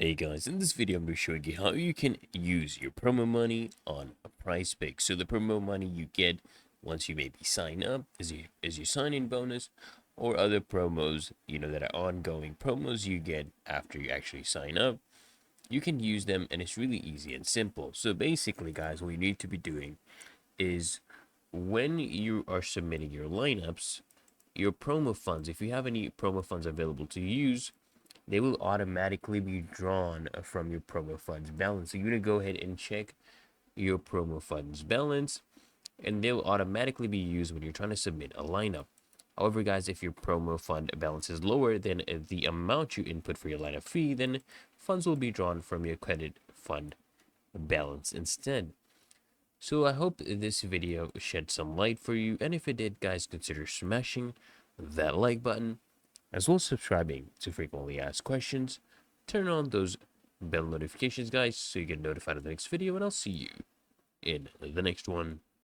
Hey guys, in this video I'm going to be showing you how you can use your promo money on a Prizepicks. So the promo money you get once you maybe sign up is your sign-in bonus, or other promos, that are ongoing promos you get after you actually sign up. You can use them and it's really easy and simple. So basically guys, what you need to be doing is when you are submitting your lineups, your promo funds, if you have any promo funds available to use, they will automatically be drawn from your promo funds balance. So you're going to go ahead and check your promo funds balance, and they'll automatically be used when you're trying to submit a lineup. However, guys, if your promo fund balance is lower than the amount you input for your lineup fee, then funds will be drawn from your credit fund balance instead. So I hope this video shed some light for you, and if it did, guys, consider smashing that like button, as well as subscribing to frequently asked questions. Turn on those bell notifications, guys, so you get notified of the next video, and I'll see you in the next one.